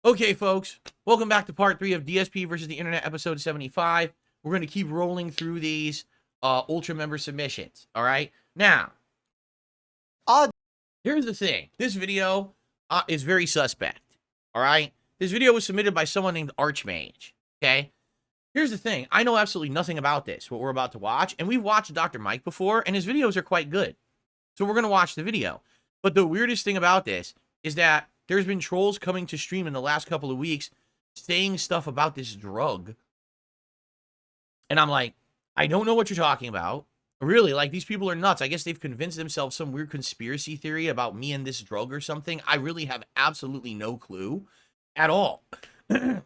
Okay, folks, welcome back to part 3 of DSP versus the Internet, episode 75. We're going to keep rolling through these Ultra member submissions, all right? Now, here's the thing. This video is very suspect, all right? This video was submitted by someone named Archmage, okay? Here's the thing. I know absolutely nothing about this, what we're about to watch, and we've watched Dr. Mike before, and his videos are quite good. So we're going to watch the video. But the weirdest thing about this is that there's been trolls coming to stream in the last couple of weeks saying stuff about this drug. And I'm like, I don't know what you're talking about. Really, like, these people are nuts. I guess they've convinced themselves some weird conspiracy theory about me and this drug or something. I really have absolutely no clue at all. But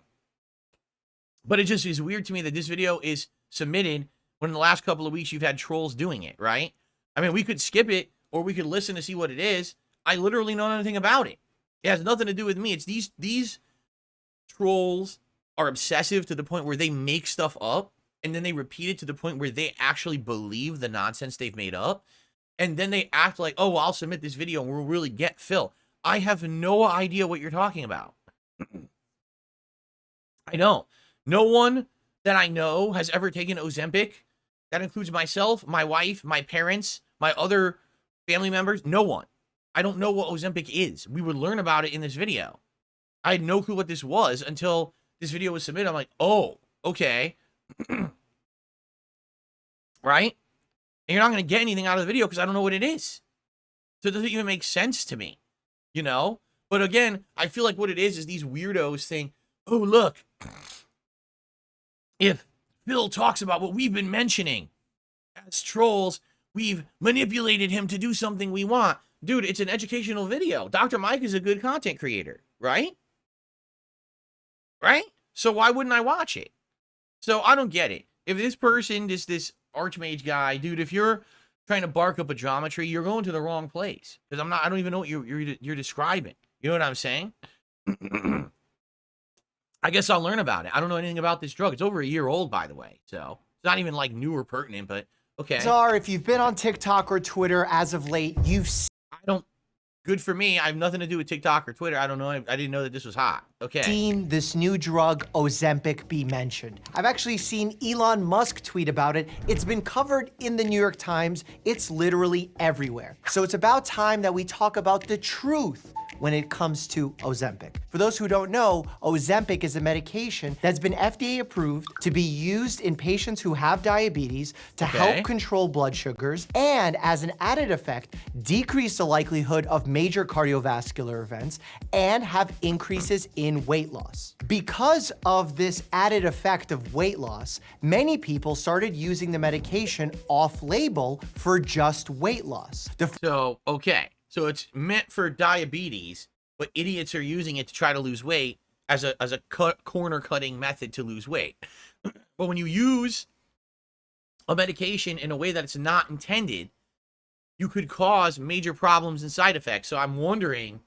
it just is weird to me that this video is submitted when in the last couple of weeks you've had trolls doing it, right? I mean, we could skip it or we could listen to see what it is. I literally know nothing about it. It has nothing to do with me. It's these trolls are obsessive to the point where they make stuff up and then they repeat it to the point where they actually believe the nonsense they've made up. And then they act like, oh, well, I'll submit this video and we'll really get Phil. I have no idea what you're talking about. I know. No one that I know has ever taken Ozempic. That includes myself, my wife, my parents, my other family members. No one. I don't know what Ozempic is. We would learn about it in this video. I had no clue what this was until this video was submitted. I'm like, oh, okay. Right? And you're not going to get anything out of the video because I don't know what it is. So it doesn't even make sense to me, you know? But again, I feel like what it is these weirdos saying, oh, look, if Phil talks about what we've been mentioning as trolls, we've manipulated him to do something we want. Dude, it's an educational video. Dr. Mike is a good content creator, right? Right? So why wouldn't I watch it? So I don't get it. If this person, this Archmage guy, dude, if you're trying to bark up a geometry, you're going to the wrong place. Because I don't even know what you're describing. You know what I'm saying? I guess I'll learn about it. I don't know anything about this drug. It's over a year old, by the way. So it's not even like new or pertinent, but okay. Czar, if you've been on TikTok or Twitter as of late, Good for me. I have nothing to do with TikTok or Twitter. I don't know. I didn't know that this was hot. Okay. Seen this new drug, Ozempic, be mentioned. I've actually seen Elon Musk tweet about it. It's been covered in the New York Times. It's literally everywhere. So it's about time that we talk about the truth when it comes to Ozempic. For those who don't know, Ozempic is a medication that's been FDA approved to be used in patients who have diabetes to help control blood sugars and, as an added effect, decrease the likelihood of major cardiovascular events and have increases in weight loss. Because of this added effect of weight loss, many people started using the medication off-label for just weight loss. So it's meant for diabetes, but idiots are using it to try to lose weight as a corner cutting method to lose weight. But when you use a medication in a way that it's not intended, you could cause major problems and side effects. So I'm wondering,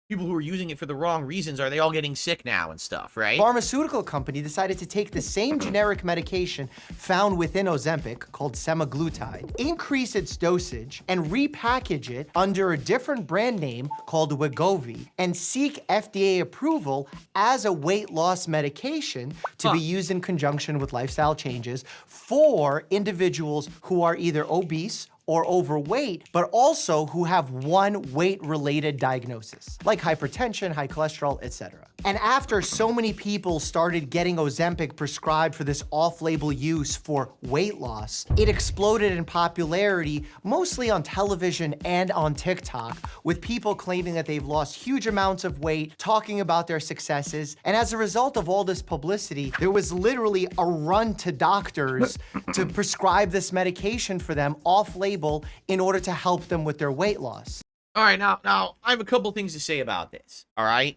people who are using it for the wrong reasons, are they all getting sick now and stuff, right? Pharmaceutical company decided to take the same generic medication found within Ozempic, called semaglutide, increase its dosage, and repackage it under a different brand name called Wegovy, and seek FDA approval as a weight loss medication to be used in conjunction with lifestyle changes for individuals who are either obese or overweight, but also who have one weight-related diagnosis, like hypertension, high cholesterol, etc. And after so many people started getting Ozempic prescribed for this off-label use for weight loss, it exploded in popularity, mostly on television and on TikTok, with people claiming that they've lost huge amounts of weight, talking about their successes. And as a result of all this publicity, there was literally a run to doctors to prescribe this medication for them off-label in order to help them with their weight loss. All right, now I have a couple things to say about this, all right?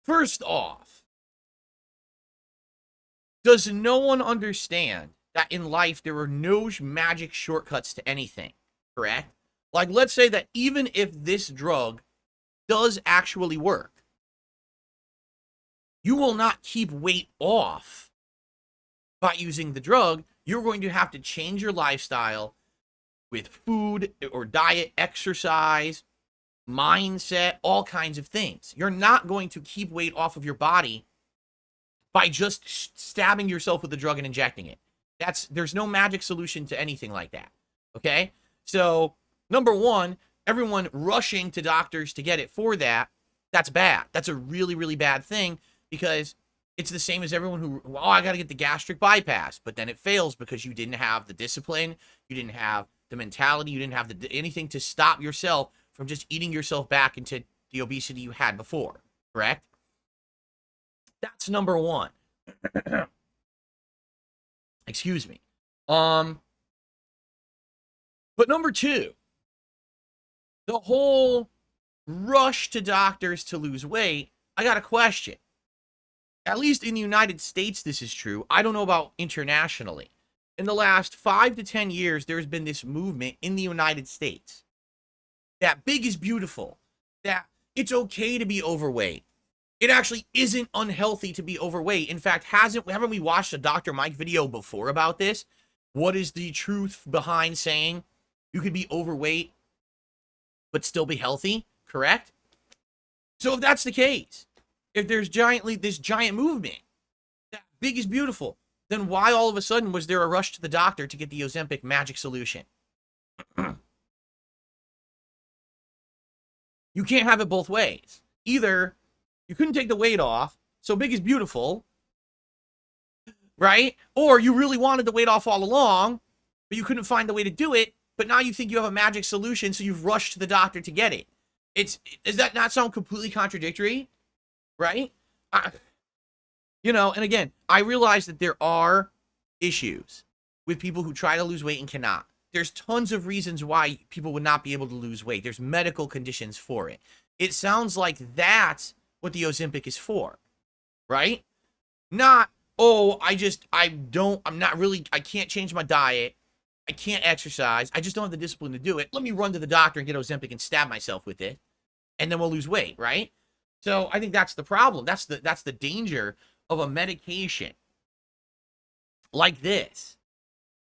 First off, does no one understand that in life there are no magic shortcuts to anything, correct? Like, let's say that even if this drug does actually work, you will not keep weight off by using the drug. You're going to have to change your lifestyle with food or diet, exercise, mindset, all kinds of things. You're not going to keep weight off of your body by just stabbing yourself with the drug and injecting it. There's no magic solution to anything like that. Okay? So, number one, everyone rushing to doctors to get it for that's bad. That's a really, really bad thing, because it's the same as everyone who, oh, I got to get the gastric bypass, but then it fails because you didn't have the discipline, you didn't have the mentality, you didn't have anything to stop yourself from just eating yourself back into the obesity you had before, correct? That's number one. Excuse me. But number two, the whole rush to doctors to lose weight, I got a question. At least in the United States, this is true. I don't know about internationally. In the last 5 to 10 years, there's been this movement in the United States that big is beautiful, that it's okay to be overweight. It actually isn't unhealthy to be overweight. In fact, haven't we watched a Dr. Mike video before about this? What is the truth behind saying you could be overweight but still be healthy, correct? So if that's the case, if there's this giant movement that big is beautiful, then why all of a sudden was there a rush to the doctor to get the Ozempic magic solution? You can't have it both ways. Either you couldn't take the weight off, so big is beautiful, right? Or you really wanted the weight off all along, but you couldn't find the way to do it, but now you think you have a magic solution, so you've rushed to the doctor to get it. Does that not sound completely contradictory? Right? And again, I realize that there are issues with people who try to lose weight and cannot. There's tons of reasons why people would not be able to lose weight. There's medical conditions for it. It sounds like that's what the Ozempic is for, right? Not, oh, I can't change my diet. I can't exercise. I just don't have the discipline to do it. Let me run to the doctor and get Ozempic and stab myself with it, and then we'll lose weight, right? So I think that's the problem. That's the danger of a medication like this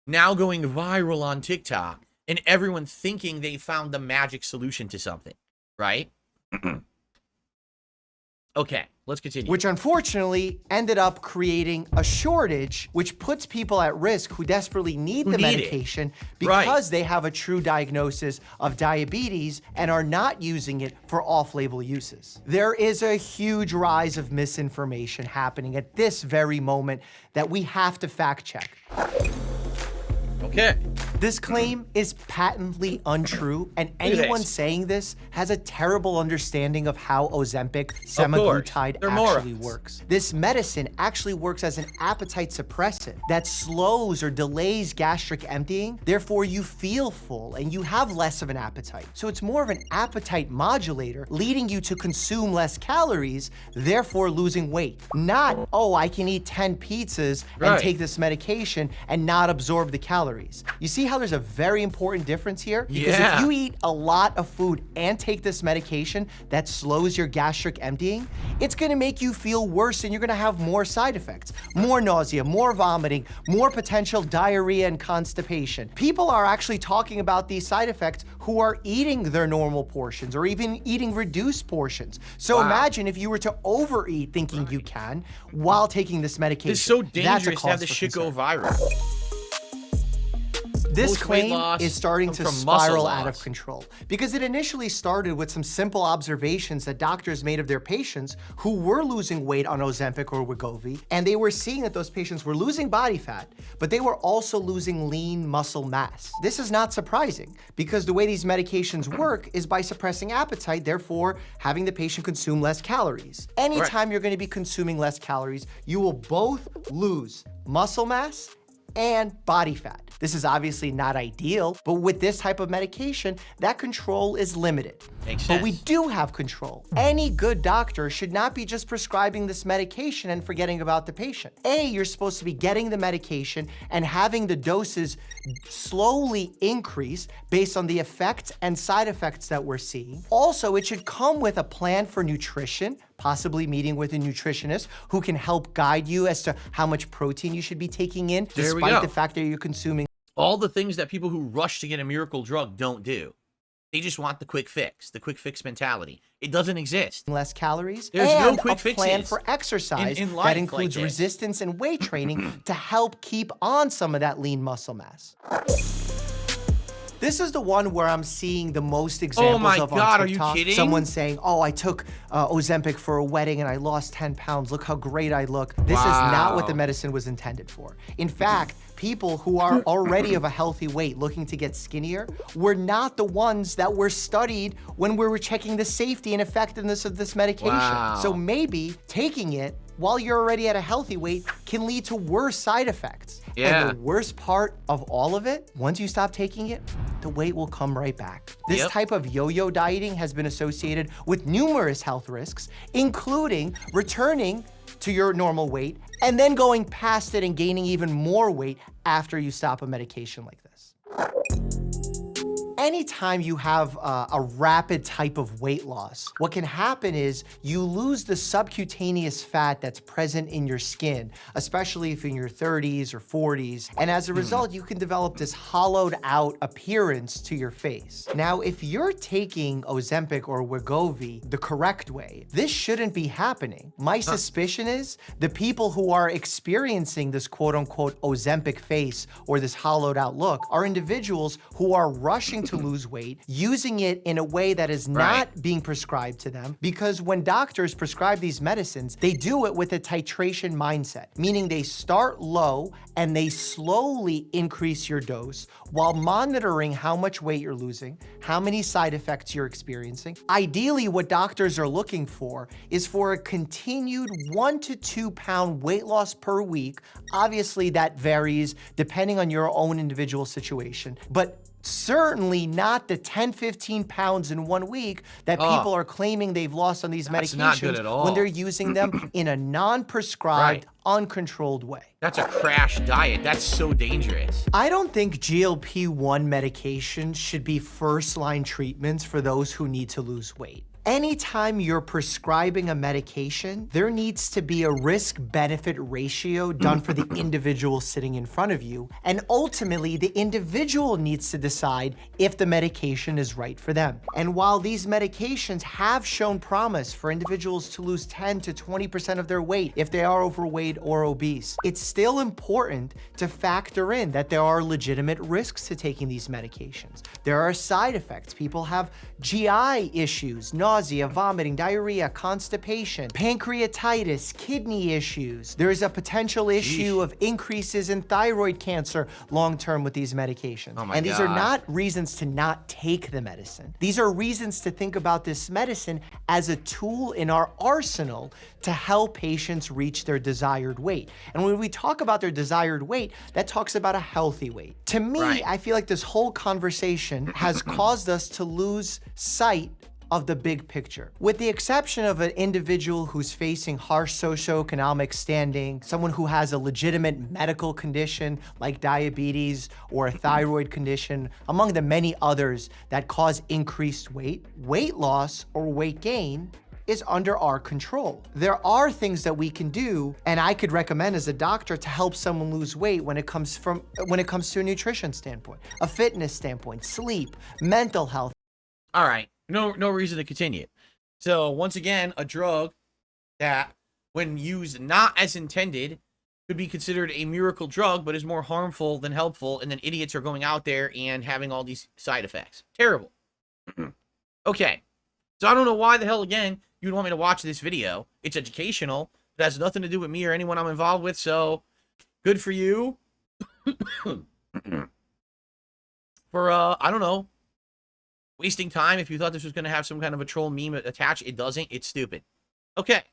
now going viral on TikTok and everyone thinking they found the magic solution to something, right? Okay, let's continue. Which unfortunately ended up creating a shortage, which puts people at risk who desperately need the medication because they have a true diagnosis of diabetes and are not using it for off-label uses. There is a huge rise of misinformation happening at this very moment that we have to fact check. Okay. This claim is patently untrue, and anyone saying this has a terrible understanding of how Ozempic semaglutide actually works. This medicine actually works as an appetite suppressant that slows or delays gastric emptying. Therefore, you feel full and you have less of an appetite. So it's more of an appetite modulator, leading you to consume less calories, therefore losing weight. Not, oh, I can eat 10 pizzas and take this medication and not absorb the calories. You see how there's a very important difference here? Because if you eat a lot of food and take this medication that slows your gastric emptying, it's gonna make you feel worse and you're gonna have more side effects. More nausea, more vomiting, more potential diarrhea and constipation. People are actually talking about these side effects who are eating their normal portions or even eating reduced portions. So imagine if you were to overeat thinking you can while taking this medication. It's so dangerous to have this shit go viral. This claim is starting to spiral out of control because it initially started with some simple observations that doctors made of their patients who were losing weight on Ozempic or Wegovy, and they were seeing that those patients were losing body fat, but they were also losing lean muscle mass. This is not surprising because the way these medications work is by suppressing appetite, therefore having the patient consume less calories. Anytime you're going to be consuming less calories, you will both lose muscle mass and body fat. This is obviously not ideal, but with this type of medication, that control is limited. Makes sense. But we do have control. Any good doctor should not be just prescribing this medication and forgetting about the patient. You're supposed to be getting the medication and having the doses slowly increase based on the effects and side effects that we're seeing. Also, it should come with a plan for nutrition, possibly meeting with a nutritionist who can help guide you as to how much protein you should be taking in, despite the fact that you're consuming all the things that people who rush to get a miracle drug don't do. They just want the quick fix mentality. It doesn't exist. less calories, There's and no quick a plan fixes for exercise in life that like includes this. resistance and weight training to help keep on some of that lean muscle mass. This is the one where I'm seeing the most examples my of God, on are you TikTok. kidding? Someone saying, oh, I took Ozempic for a wedding and I lost 10 pounds. Look how great I look. This is not what the Wow. medicine was intended for. In fact, people who are already of a healthy weight looking to get skinnier were not the ones that were studied when we were checking the safety and effectiveness of this medication. Wow. So maybe taking it while you're already at a healthy weight can lead to worse side effects. Yeah. And the worst part of all of it, once you stop taking it, the weight will come right back. This Yep. type of yo-yo dieting has been associated with numerous health risks, including returning to your normal weight and then going past it and gaining even more weight after you stop a medication like this. Anytime you have a rapid type of weight loss, what can happen is you lose the subcutaneous fat that's present in your skin, especially if in your 30s or 40s. And as a result, you can develop this hollowed out appearance to your face. Now, if you're taking Ozempic or Wegovy the correct way, this shouldn't be happening. My suspicion is the people who are experiencing this quote unquote Ozempic face or this hollowed out look are individuals who are rushing to lose weight, using it in a way that is not being prescribed to them, because when doctors prescribe these medicines, they do it with a titration mindset, meaning they start low and they slowly increase your dose while monitoring how much weight you're losing, how many side effects you're experiencing. Ideally, what doctors are looking for is for a continued 1 to 2 pound weight loss per week. Obviously, that varies depending on your own individual situation, but certainly not the 10, 15 pounds in 1 week that people are claiming they've lost on these That's not good medications at all. when they're using them in a non-prescribed, uncontrolled way. That's a crash diet. That's so dangerous. I don't think GLP-1 medication should be first-line treatments for those who need to lose weight. Anytime you're prescribing a medication, there needs to be a risk-benefit ratio done for the individual sitting in front of you, and ultimately the individual needs to decide if the medication is right for them. And while these medications have shown promise for individuals to lose 10 to 20% of their weight if they are overweight or obese, it's still important to factor in that there are legitimate risks to taking these medications. There are side effects. People have GI issues, nausea, vomiting, diarrhea, constipation, pancreatitis, kidney issues. There is a potential issue of increases in thyroid cancer long-term with these medications. Oh my and these are God. not reasons to not take the medicine. These are reasons to think about this medicine as a tool in our arsenal to help patients reach their desired weight. And when we talk about their desired weight, that talks about a healthy weight. To me, Right. I feel like this whole conversation has caused us to lose sight of the big picture. With the exception of an individual who's facing harsh socioeconomic standing, someone who has a legitimate medical condition like diabetes or a thyroid condition, among the many others that cause increased weight, weight loss or weight gain is under our control. There are things that we can do, and I could recommend as a doctor to help someone lose weight when it comes to a nutrition standpoint, a fitness standpoint, sleep, mental health. All right. No reason to continue. So once again, a drug that when used not as intended could be considered a miracle drug, but is more harmful than helpful. And then idiots are going out there and having all these side effects. Terrible. Okay. So I don't know why the hell, again, you'd want me to watch this video. It's educational. It has nothing to do with me or anyone I'm involved with. So good for you. For, I don't know, wasting time. If you thought this was going to have some kind of a troll meme attached, it doesn't. It's stupid. Okay.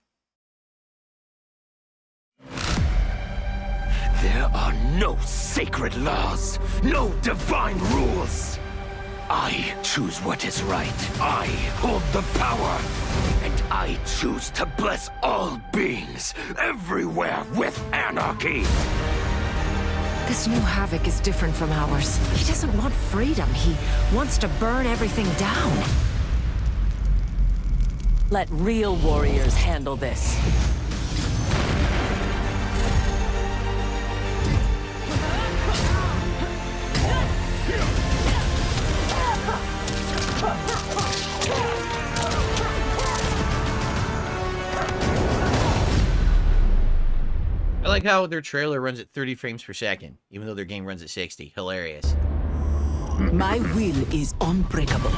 There are no sacred laws, no divine rules. I choose what is right. I hold the power. And I choose to bless all beings everywhere with anarchy. This new Havoc is different from ours. He doesn't want freedom. He wants to burn everything down. Let real warriors handle this. like how their trailer runs at 30 frames per second, even though their game runs at 60. Hilarious. My will is unbreakable.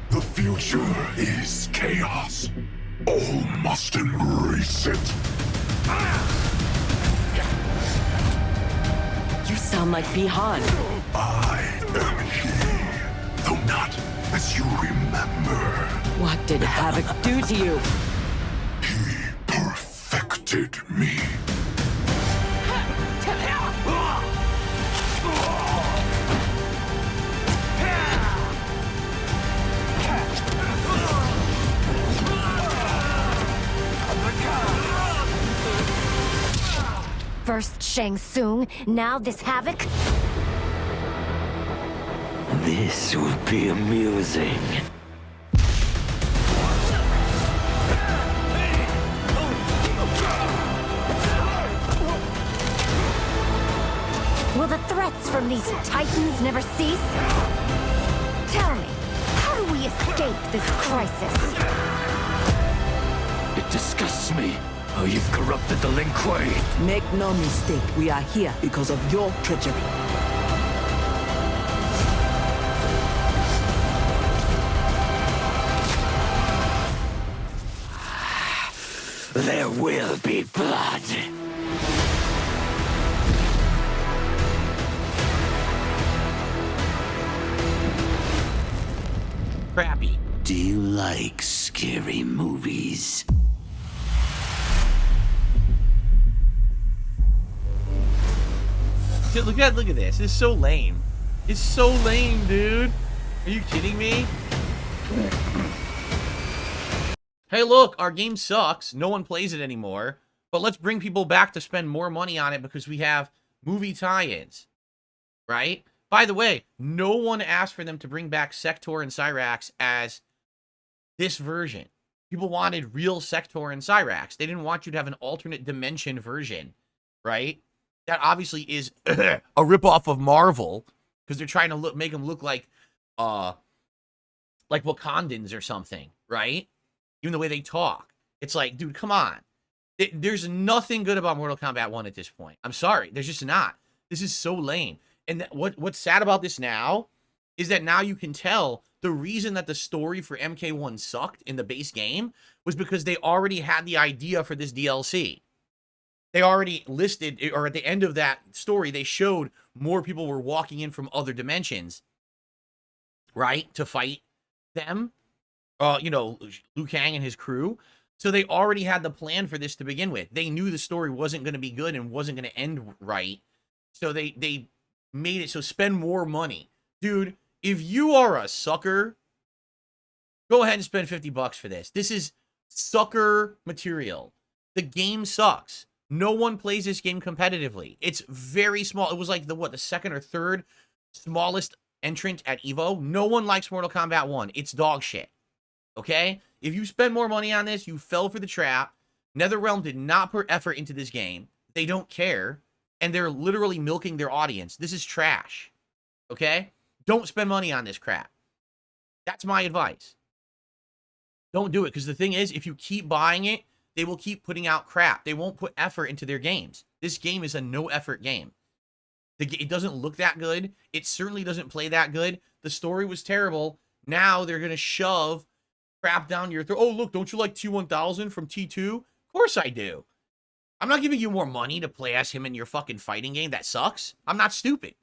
The future is chaos. All must embrace it. You sound like Bihan. I am he, though not as you remember. What did Havoc do to you? He perfected me. First Shang Tsung, now this Havoc? This will be amusing. Will the threats from these titans never cease? Tell me, how do we escape this crisis? It disgusts me how you've corrupted the Lin Kuei. Make no mistake, we are here because of your treachery. There will be blood. Crappy. Do you like scary movies? Dude, look at this. It's so lame. It's so lame, dude. Are you kidding me? Hey, look, our game sucks. No one plays it anymore. But let's bring people back to spend more money on it because we have movie tie-ins. Right? By the way, no one asked for them to bring back Sector and Cyrax as this version. People wanted real Sector and Cyrax. They didn't want you to have an alternate dimension version. Right? That obviously is a ripoff of Marvel because they're trying to make them look like Wakandans or something, right? Even the way they talk. It's like, dude, come on. There's nothing good about Mortal Kombat 1 at this point. I'm sorry. There's just not. This is so lame. And what's sad about this now is that now you can tell the reason that the story for MK1 sucked in the base game was because they already had the idea for this DLC. They already listed, or at the end of that story, they showed more people were walking in from other dimensions, right, to fight them. You know, Liu Kang and his crew. So they already had the plan for this to begin with. They knew the story wasn't going to be good and wasn't going to end right. So they made it so spend more money. Dude, if you are a sucker, go ahead and spend $50 for this. This is sucker material. The game sucks. No one plays this game competitively. It's very small. It was like the second or third smallest entrant at EVO. No one likes Mortal Kombat 1. It's dog shit. Okay? If you spend more money on this, you fell for the trap. NetherRealm did not put effort into this game. They don't care. And they're literally milking their audience. This is trash. Okay? Don't spend money on this crap. That's my advice. Don't do it. Because the thing is, if you keep buying it, they will keep putting out crap. They won't put effort into their games. This game is a no-effort game. It doesn't look that good. It certainly doesn't play that good. The story was terrible. Now they're going to shove crap down your throat. Oh, look, don't you like T-1000 from T2? Of course I do. I'm not giving you more money to play as him in your fucking fighting game. That sucks. I'm not stupid.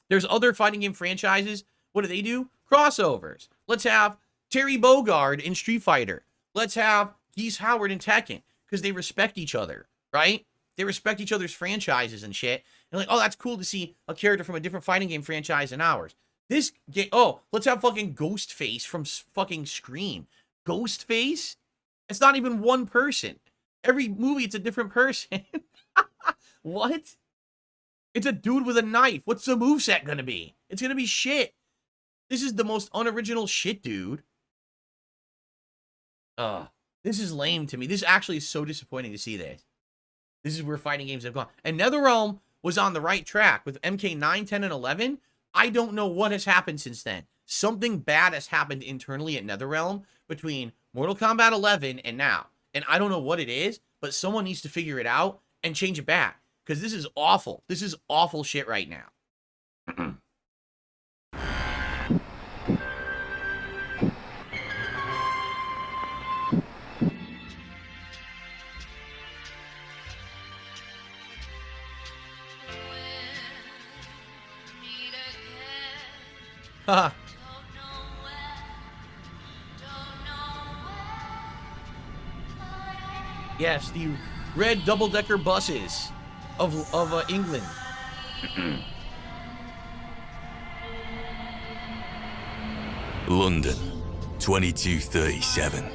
There's other fighting game franchises. What do? Crossovers. Let's have Terry Bogard in Street Fighter. Let's have Geese Howard in Tekken. Because they respect each other, right? They respect each other's franchises and shit. And like, oh, that's cool to see a character from a different fighting game franchise than ours. This game, oh, let's have fucking Ghostface from fucking Scream. Ghostface? It's not even one person. Every movie, it's a different person. What? It's a dude with a knife. What's the moveset gonna be? It's gonna be shit. This is the most unoriginal shit, dude. This is lame to me. This actually is so disappointing to see this. This is where fighting games have gone. And NetherRealm was on the right track with MK9, 10, and 11. I don't know what has happened since then. Something bad has happened internally at NetherRealm between Mortal Kombat 11 and now. And I don't know what it is, but someone needs to figure it out and change it back. Because this is awful. This is awful shit right now. Haha. Yes, the red double-decker buses of England. London, 2237.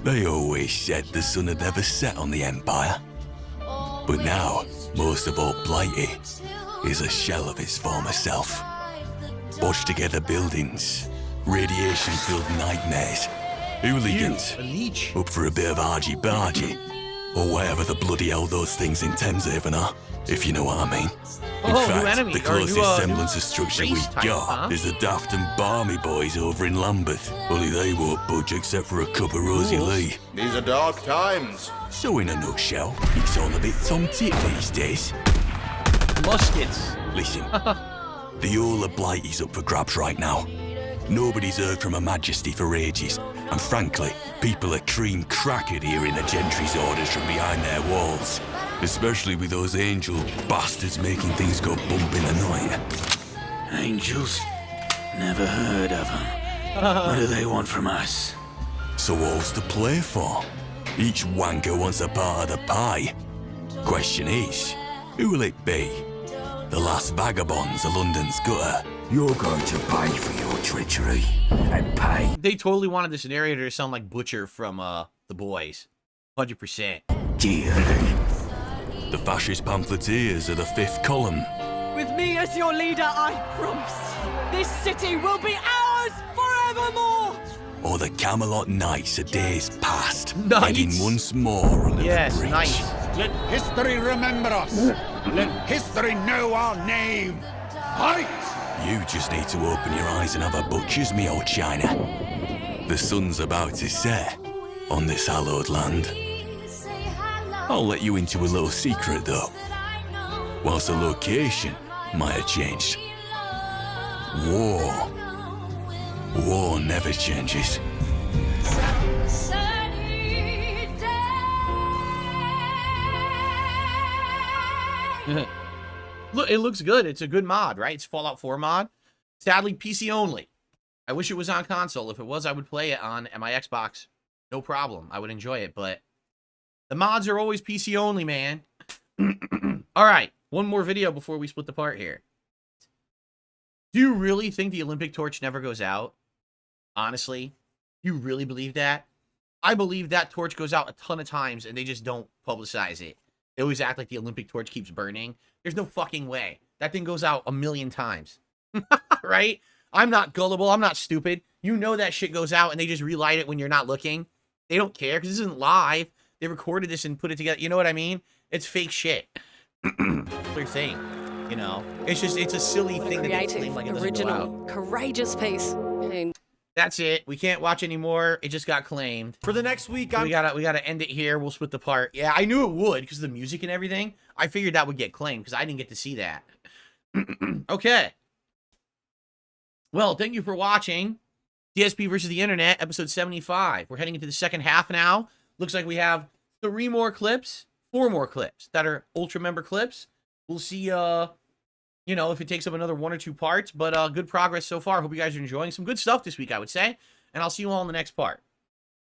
They always said the sun had never set on the Empire. But now, most of all Blighty is a shell of its former self. Botched together buildings, radiation-filled nightmares, hooligans, A leech. up for a bit of argy-bargy, or whatever the bloody hell those things in Thameshaven are, if you know what I mean. In Oh, new fact, enemy, the or closest new, semblance of structure race we type, got huh? is the daft and balmy boys over in Lambeth. Only they won't budge except for a cup of Rosie Rules. Lee. These are dark times. So in a nutshell, it's all a bit tom-tit these days. Muskets. Listen, the whole of Blighty's up for grabs right now. Nobody's heard from Her Majesty for ages, and frankly, people are cream crackered hearing the gentry's orders from behind their walls. Especially with those angel bastards making things go bump in the night. Angels? Never heard of them. What do they want from us? So what's to play for? Each wanker wants a part of the pie. Question is, who will it be? The last vagabonds of London's gutter? You're going to pay for your treachery. And pay. They totally wanted this narrator to sound like Butcher from The Boys. 100%. Dearly. The fascist pamphleteers are the fifth column. With me as your leader, I promise, this city will be ours forevermore! Or the Camelot Knights of days past, Knights. heading once more under Yes, the breach. nice. Let history remember us. Let history know our name. Fight! You just need to open your eyes and have a butcher's me, old China. The sun's about to set on this hallowed land. I'll let you into a little secret, though. Whilst the location might have changed, war never changes. Look, it looks good. It's a good mod, right? It's Fallout 4 mod. Sadly, PC only. I wish it was on console. If it was, I would play it on my Xbox. No problem. I would enjoy it, but the mods are always PC only, man. All right, one more video before we split the part here. Do you really think the Olympic torch never goes out? Honestly, you really believe that? I believe that torch goes out a ton of times and they just don't publicize it. They always act like the Olympic torch keeps burning. There's no fucking way. That thing goes out a million times. Right? I'm not gullible. I'm not stupid. You know that shit goes out and they just relight it when you're not looking. They don't care because this isn't live. They recorded this and put it together. You know what I mean? It's fake shit. Their thing. You know? It's a silly thing that they claim like it doesn't go out. Original, courageous piece. And That's it. We can't watch anymore. It just got claimed. For the next week, We gotta end it here. We'll split the part. Yeah, I knew it would because of the music and everything. I figured that would get claimed because I didn't get to see that. Okay. Well, thank you for watching DSP versus the Internet, episode 75. We're heading into the second half now. Looks like we have 4 more clips that are Ultra member clips. We'll see, you know, if it takes up another 1 or 2 parts, but good progress so far. Hope you guys are enjoying some good stuff this week, I would say. And I'll see you all in the next part.